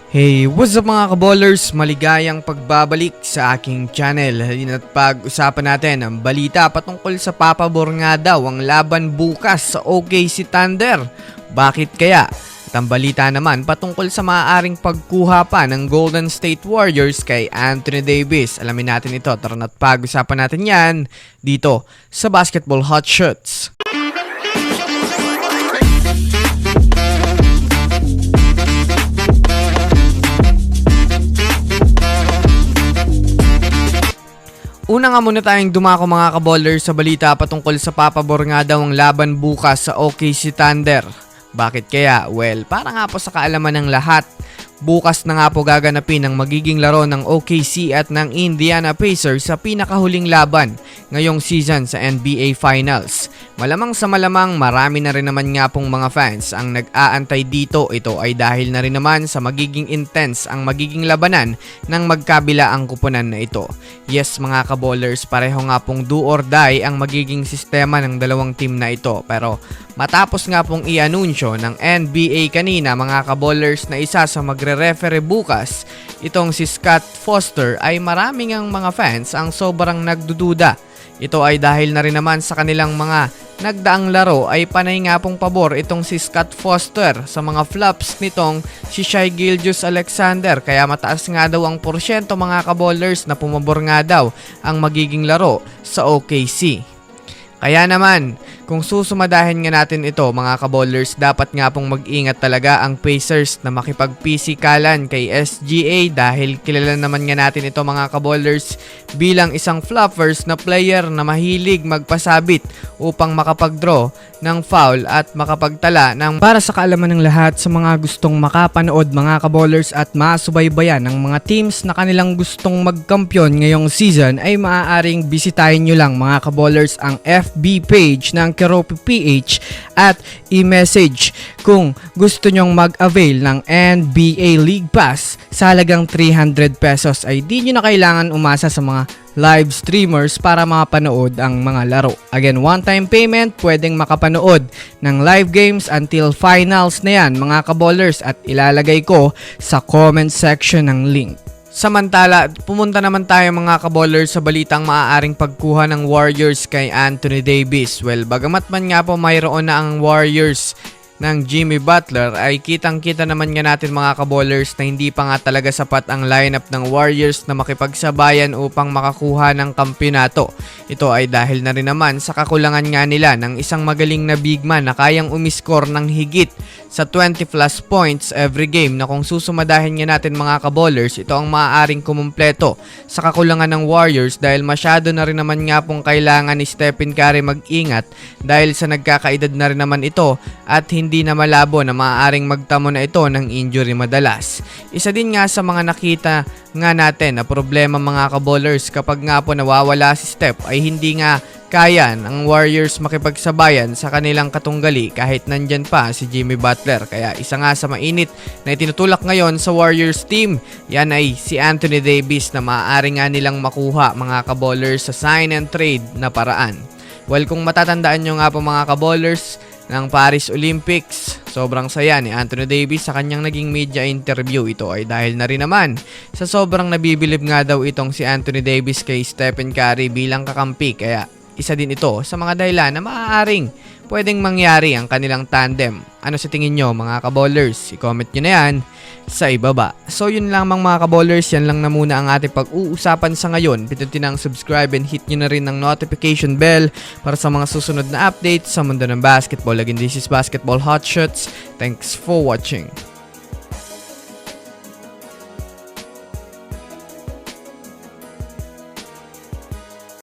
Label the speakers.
Speaker 1: Hey, what's up mga kaballers? Maligayang pagbabalik sa aking channel. At pag-usapan natin ang balita patungkol sa papabor nga daw ang laban bukas sa OKC Thunder. Bakit kaya? At ang balita naman patungkol sa maaaring pagkuha pa ng Golden State Warriors kay Anthony Davis. Alamin natin ito, tara na't pag-usapan natin yan dito sa Basketball Hot Shots. Una nga muna tayong dumako mga kaballers sa balita patungkol sa papabor nga daw ang laban bukas sa OKC Thunder. Bakit kaya? Well, para nga po sa kaalaman ng lahat, bukas na nga po gaganapin ang magiging laro ng OKC at ng Indiana Pacers sa pinakahuling laban ngayong season sa NBA Finals. Malamang sa malamang marami na rin naman nga pong mga fans ang nag-aantay dito. Ito ay dahil na rin naman sa magiging intense ang magiging labanan ng magkabila ang kupunan na ito. Yes mga kaballers, pareho nga pong do or die ang magiging sistema ng dalawang team na ito. Pero matapos nga pong i-anunsyo ng NBA kanina mga kaballers na isa sa magre-referee bukas, itong si Scott Foster, ay maraming ang mga fans ang sobrang nagdududa. Ito ay dahil na rin naman sa kanilang mga nagdaang laro ay panay nga pong pabor itong si Scott Foster sa mga flops nitong si Shai Gilgeous-Alexander, kaya mataas nga daw ang porsyento mga kaballers na pumabor nga daw ang magiging laro sa OKC. Kaya naman, kung susumadahin nga natin ito mga kaballers, dapat nga pong mag-ingat talaga ang Pacers na makipagpisikalan kay SGA dahil kilala naman nga natin ito mga kaballers bilang isang floppers na player na mahilig magpasabit upang makapag-draw ng foul at makapagtala ng para sa kaalaman ng lahat sa mga gustong makapanood mga kaballers at masubaybayan ng mga teams na kanilang gustong magkampiyon ngayong season, ay maaaring bisitahin nyo lang mga kaballers ang FB page ng Keropi PH at i-message kung gusto nyong mag-avail ng NBA League Pass sa halagang 300 pesos. Ay di nyo na kailangan umasa sa mga live streamers para mapanood ang mga laro. Again, one-time payment, pwedeng makapanood ng live games until finals na yan mga kaballers, at ilalagay ko sa comment section ng link. Samantala, pumunta naman tayo mga kaballers sa balitang maaaring pagkuha ng Warriors kay Anthony Davis. Well, bagamat man nga po mayroon na ang Warriors ng Jimmy Butler, ay kitang-kita naman nga natin mga kaballers na hindi pa nga talaga sapat ang lineup ng Warriors na makipagsabayan upang makakuha ng kampiyonato. Ito ay dahil na rin naman sa kakulangan nga nila ng isang magaling na big man na kayang umiskor ng higit sa 20 plus points every game, na kung susumadahin nga natin mga kaballers, ito ang maaaring kumumpleto sa kakulangan ng Warriors dahil masyado na rin naman nga pong kailangan ni Stephen Curry mag-ingat dahil sa nagkakaedad na rin naman ito at hindi na malabo na maaaring magtamo na ito ng injury madalas. Isa din nga sa mga nakita nga natin na problema mga kaballers kapag nga po nawawala si Steph ay hindi nga kaya ng Warriors makipagsabayan sa kanilang katunggali kahit nandyan pa si Jimmy Butler. Kaya isa nga sa mainit na itinutulak ngayon sa Warriors team, yan ay si Anthony Davis na maaari nga nilang makuha mga kaballers sa sign and trade na paraan. Well, kung matatandaan nyo nga po mga kaballers, ng Paris Olympics, sobrang saya ni Anthony Davis sa kanyang naging media interview. Ito ay dahil na rin naman sa sobrang nabibilib nga daw itong si Anthony Davis kay Stephen Curry bilang kakampi. Kaya isa din ito sa mga dahilan na maaaring pwedeng mangyari ang kanilang tandem. Ano sa tingin nyo mga kaballers? I-comment nyo na yan sa ibaba. So yun lang mga kaballers, yan lang na muna ang ating pag-uusapan sa ngayon. Pindutin ang subscribe and hit nyo na rin ng notification bell para sa mga susunod na updates sa mundo ng basketball. Again, this is Basketball Hot Shots. Thanks for watching.